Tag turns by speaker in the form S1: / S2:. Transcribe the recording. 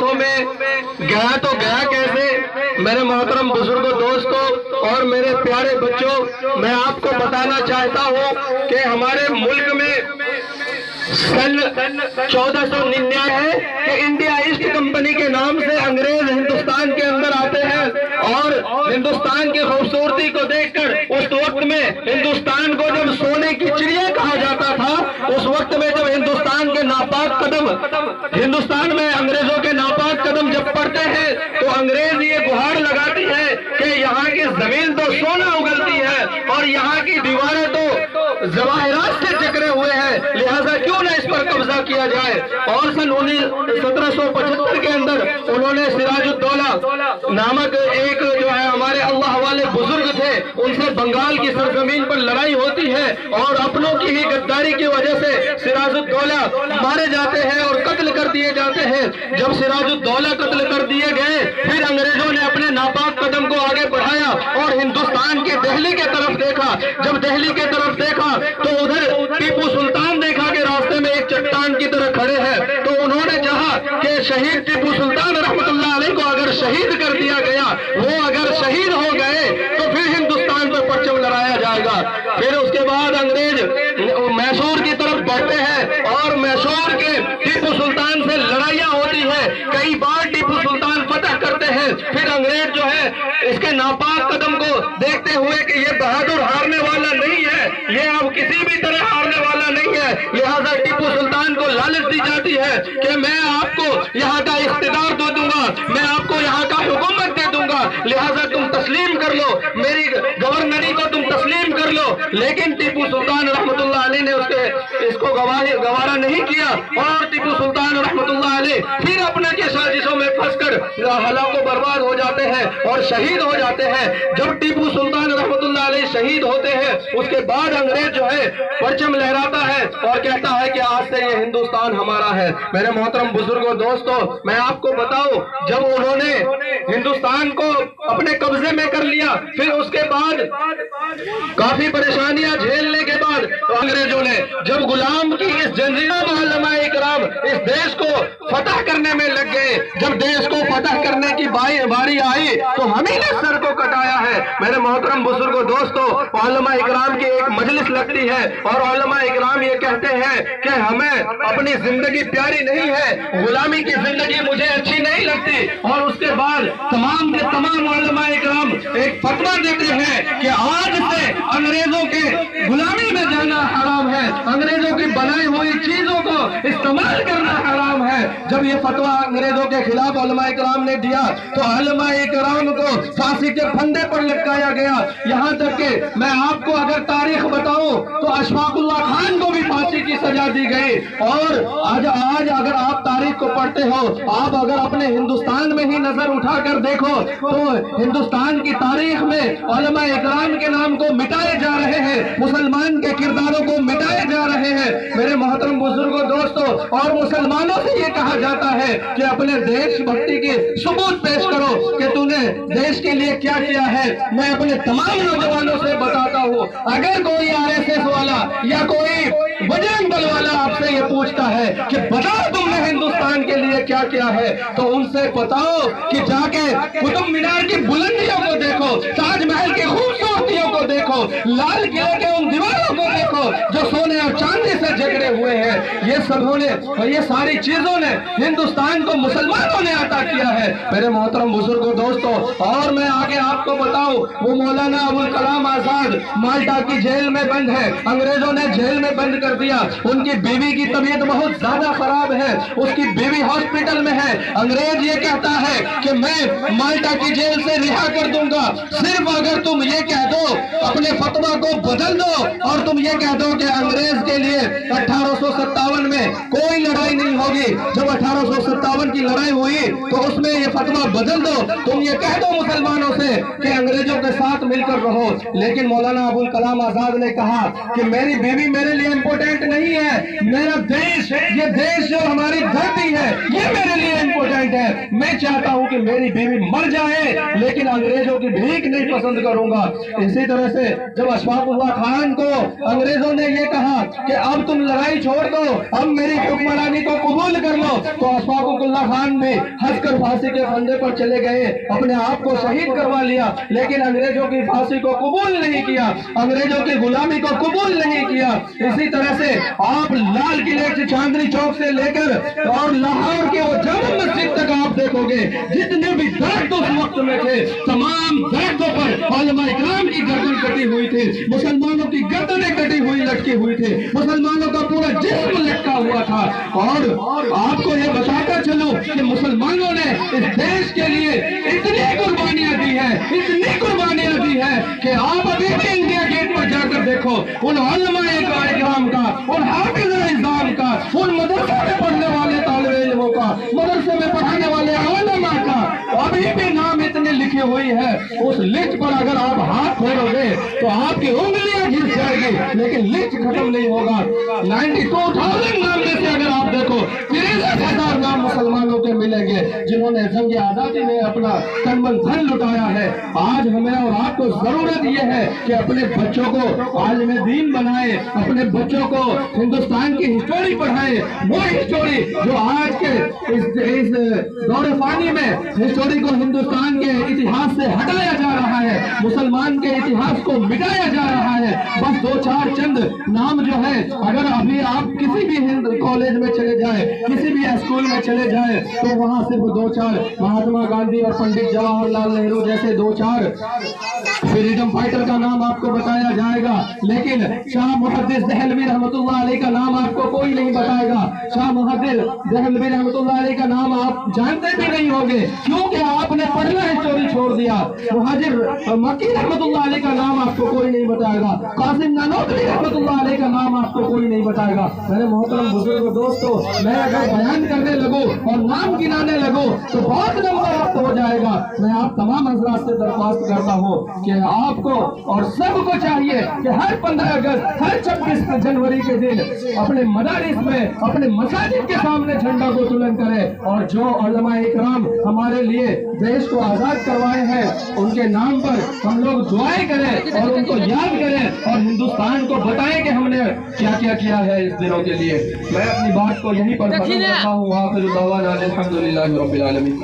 S1: ہاتھوں میں گیا تو گیا کیسے؟ میرے محترم بزرگوں، دوستوں اور میرے پیارے بچوں، میں آپ کو بتانا چاہتا ہوں کہ ہمارے ملک میں سن 1499 ہے کہ انڈیا ایسٹ کمپنی کے نام سے انگریز ہندوستان کے اندر آتے ہیں، اور ہندوستان کی خوبصورتی کو دیکھ کر اس وقت میں ہندوستان کو جب سونے کی چڑیا کہا جاتا تھا، اس وقت میں جب ہندوستان کے ناپاک قدم ہندوستان میں انگریزوں کے ناپاک قدم جب پڑتے ہیں تو انگریز یہ گہار لگاتی ہے کہ یہاں کی زمین تو سونا اگلتی ہے اور یہاں کی دیواریں تو جواہرات سے جکڑے ہوئے ہیں، لہذا کیوں نہ اس پر قبضہ کیا جائے۔ اور سن 1775 کے اندر انہوں نے سراج الدولہ نامک ایک جو ہے ہمارے اللہ والے بزرگ تھے، ان سے بنگال کی سرزمین پر لڑائی ہوتی ہے اور اپنوں کی ہی غداری کی وجہ سے سراج الدولہ مارے جاتے ہیں اور قتل کر دیے جاتے ہیں۔ جب سراج الدولہ قتل کر دیے گئے، پھر انگریزوں نے اپنے ناپاک قدم کو آگے بڑھایا اور ہندوستان کے دہلی کے طرف دیکھا۔ جب دہلی کے طرف دیکھا تو ادھر ٹیپو سلطان دیکھا کہ راستے میں ایک چٹان کی طرح کھڑے ہیں، تو انہوں نے کہا کہ شہید ٹیپو سلطان رحمت اللہ علیہ کو اگر شہید کر دیا گیا، وہ اگر شہید ہو گئے تو پھر ہندوستان پر پرچم لہرایا جائے گا۔ پھر اس کے بعد انگریز میسور کی طرف بڑھتے ہیں اور میسور کے ٹیپو سلطان سے لڑائیاں ہوتی ہے، کئی بار ٹیپو سلطان فتح کرتے ہیں۔ پھر انگریز جو ہے اس کے ناپاک قدم کو دیکھتے ہوئے کہ یہ بہادر ہارنے والا نہیں ہے، یہ اب کسی بھی طرح ہارنے والا نہیں ہے، لہذا ٹیپو سلطان کو لالچ دی جاتی ہے کہ میں آپ کو یہاں کا اقتدار دے دوں گا، میں آپ کو یہاں کا حکومت دے دوں گا، لہذا تم تسلیم کر لو، میری گورنری کو تم تسلیم کر لو۔ لیکن ٹیپو سلطان رحمت اللہ علیہ نے اس کو گوارا نہیں کیا اور ٹیپو سلطان رحمت اللہ علیہ پھر اپنے کے سازشوں میں پھنس کر ہلاک و برباد ہو جاتے ہیں اور شہید ہو جاتے ہیں۔ جب ٹیپو سلطان رحمت اللہ علیہ شہید ہوتے ہیں، اس کے بعد انگریز جو ہے پرچم لہراتا ہے اور کہتا ہے کہ آج سے یہ ہندوستان ہمارا ہے۔ میرے محترم بزرگوں، دوستوں، میں آپ کو بتاؤں، جب انہوں نے ہندوستان کو اپنے قبضے میں کر لیا، پھر اس کے بعد کافی پریشانیاں جھیلنے کے بعد انگریزوں نے جب غلام کی اس جنزیرہ میں علماء اکرام اس دیش کو فتح کرنے میں لگ گئے، جب دیش کو فتح کرنے کی باری آئی تو ہمیں نے سر کو کٹایا ہے۔ میرے محترم بزرگوں، دوستوں، علماء اکرام کی ایک مجلس لگتی ہے اور علماء اکرام یہ کہتے ہیں کہ ہمیں اپنی زندگی پیاری نہیں ہے، غلامی کی زندگی مجھے اچھی نہیں لگتی، اور اس کے بعد تمام کے تمام علماء اکرام ایک فتویٰ دیتے ہیں کہ آج سے انگریزوں کے غلامی میں جانا حرام ہے، انگریزوں کی بنائی ہوئی چیزوں کو استعمال کرنا حرام ہے۔ جب یہ فتویٰ انگریزوں کے خلاف علماء اکرام نے دیا تو علماء اکرام کو پھانسی کے پھندے پر لٹکایا گیا، یہاں تک کہ میں آپ کو اگر تاریخ بتاؤں تو اشفاق اللہ خان کو بھی پھانسی کی سزا دی گئی۔ اور آج اگر آپ تاریخ کو پڑھتے ہو، آپ اگر اپنے ہندوستان میں ہی نظر اٹھا کر دیکھو تو ہندوستان کی تاریخ میں علماء اکرام کے نام کو مٹائے جا رہے ہیں، مسلمان کے کرداروں کو مٹائے جا رہے ہیں۔ میرے محترم بزرگوں، دوستوں، اور مسلمانوں سے یہ کہا جاتا ہے کہ اپنے دیش بھکتی کی ثبوت پیش کرو کہ تو نے دیش کے لیے کیا کیا ہے۔ میں اپنے تمام نوجوانوں سے بتاتا ہوں، اگر کوئی RSS والا یا کوئی بجرنگ دل والا آپ سے یہ پوچھتا ہے کہ بتاؤ تم نے ہندوستان کے لیے کیا کیا ہے، تو ان سے بتاؤ کہ جا کے قطب مینار کی بلندیوں کو دیکھو، تاج محل کی خوبصورتیوں کو دیکھو، لال قلعے کے ان دیواروں کو دیکھو جو سونے اور چاندی سے جکڑے ہوئے ہیں۔ یہ سبوں نے اور یہ ساری چیزوں نے ہندوستان کو مسلمانوں نے عطا کیا ہے۔ میرے محترم بزرگوں، دوستوں، اور میں آگے آپ کو بتاؤں، وہ مولانا ابوالکلام آزاد مالٹا کی جیل میں بند ہے، انگریزوں نے جیل میں بند کر دیا، ان کی بیوی کی طبیعت بہت زیادہ خراب ہے، اس کی بیوی ہاسپٹل میں ہے، انگریز یہ کہتا ہے کہ میں مالٹا کی جیل سے رہا کر دوں گا صرف اگر تم یہ کہہ دو، اپنے فتویٰ کو بدل دو اور تم یہ کہہ دو کہ انگریز کے لیے 1857 میں کوئی لڑائی نہیں ہوگی۔ جب 1857 کی لڑائی ہوئی تو اس میں یہ فتویٰ بدل دو، تم یہ کہہ دو مسلمانوں سے کہ انگریزوں کے ساتھ مل کر رہو۔ لیکن مولانا ابوالکلام آزاد نے کہا کہ میری بیوی میرے لیے امپورٹنٹ نہیں ہے، میرا دیش، یہ دیش جو ہماری دھرتی ہے، یہ میرے لیے امپورٹنٹ ہے۔ میں چاہتا ہوں کہ میری بیوی مر جائے لیکن انگریزوں کی بھیک نہیں پسند کروں گا۔ اسی طرح سے جب اشفاق اللہ خان کو انگریزوں نے یہ کہا کہ اب تم لڑائی چھوڑ دو، اب میری حکمرانی کو قبول کر لو، تو اشفاق اللہ خان بھی ہنس کر پھانسی کے پھندے پر چلے گئے، اپنے آپ کو شہید کروا لیا، لیکن انگریزوں کی پھانسی کو قبول نہیں کیا، انگریزوں کی غلامی کو قبول نہیں کیا۔ اسی طرح سے آپ لال قلعے سے چاندنی چوک سے لے کر اور لاہور کے وہ جامع مسجد تک آپ دیکھو گے جتنے بھی درخت اس وقت میں تھے، تمام درختوں پر علماء اکرام کی گردن کٹی ہوئی تھی، مسلمانوں کی گردنیں کٹی ہوئی لٹکی ہوئی تھی، مسلمانوں کا پورا جسم لٹکا ہوا تھا۔ اور آپ کو یہ بتاتا چلوں کہ مسلمانوں نے اس دیش کے لیے اتنی قربانیاں دی ہیں، اتنی قربانیاں دی ہیں کہ آپ ابھی بھی انڈیا گیٹ پر جا کر دیکھو ان علماء اکرام کا، ان حافظ نظام کا، ان مدرسے میں پڑھنے والے طالب علموں کا، مدرسے میں پڑھانے والے علماء کا ابھی بھی نام اتنے لکھی ہوئی ہے۔ اس لسٹ پر اگر آپ ہاتھ پھیرو گے تو آپ کی انگلیاں گھس جائے گی، لیکن لسٹ ختم نہیں ہوگا۔ 92,000 نام میں سے اگر آپ دیکھو 63,000 نام مسلمانوں کے ملیں گے جنہوں نے جنگ آزادی میں اپنا تن من دھن لٹایا ہے۔ آج ہمیں اور آپ کو ضرورت یہ ہے کہ اپنے بچوں کو عالم دین بنائے، اپنے بچوں کو ہندوستان کی ہسٹوری پڑھائے، وہ ہسٹوری جو آج کے اس دور فانی میں ہسٹوری کو ہندوستان کے اتہاس سے ہٹایا جا رہا ہے، مسلمان کے اتہاس کو مٹایا جا رہا ہے۔ بس دو چار چند نام جو ہے، اگر ابھی آپ کسی بھی کالج میں چلے جائیں، کسی بھی اسکول میں چلے جائیں تو وہاں صرف دو چار مہاتما گاندھی اور پنڈت جواہر لال نہرو جیسے دو چار فریڈم فائٹر کا نام آپ کو بتایا جائے گا، لیکن شاہ محدث دہلوی رحمۃ اللہ علیہ کا نام آپ کو کوئی نہیں بتائے گا۔ شاہ محدث دہلوی رحمۃ اللہ علیہ کا نام آپ جانتے بھی نہیں ہوگے کیونکہ آپ نے پڑھنا ہسٹوری چھوڑ دیا۔ مہاجر مکی رحمۃ اللہ علیہ کا نام آپ کو کوئی نہیں بتائے گا، قاسم نانوتوی رحمۃ اللہ علیہ کا نام آپ کو کوئی نہیں بتائے گا۔ میرے محترم بزرگ دوستو، میں اگر بیان کرنے لگوں اور نام گنانے لگوں تو بہت لمبا وقت ہو جائے گا۔ میں آپ تمام حضرات سے درخواست کرتا ہوں کہ آپ کو اور سب کو چاہیے کہ ہر 15 اگست، ہر 26 جنوری کے دن اپنے مدارس میں، اپنے مساجد کے سامنے جھنڈا کو بلند کرے، اور جو علماء اکرام ہمارے لیے دیش کو آزاد کروائے ہیں ان کے نام پر ہم لوگ دعائیں کریں اور ان کو یاد کریں اور ہندوستان کو بتائیں کہ ہم نے کیا کیا کیا ہے اس دنوں کے لیے۔ میں اپنی بات کو یہیں پر ختم کرتا ہوں۔ آخر دعوانا الحمدللہ رب العالمین۔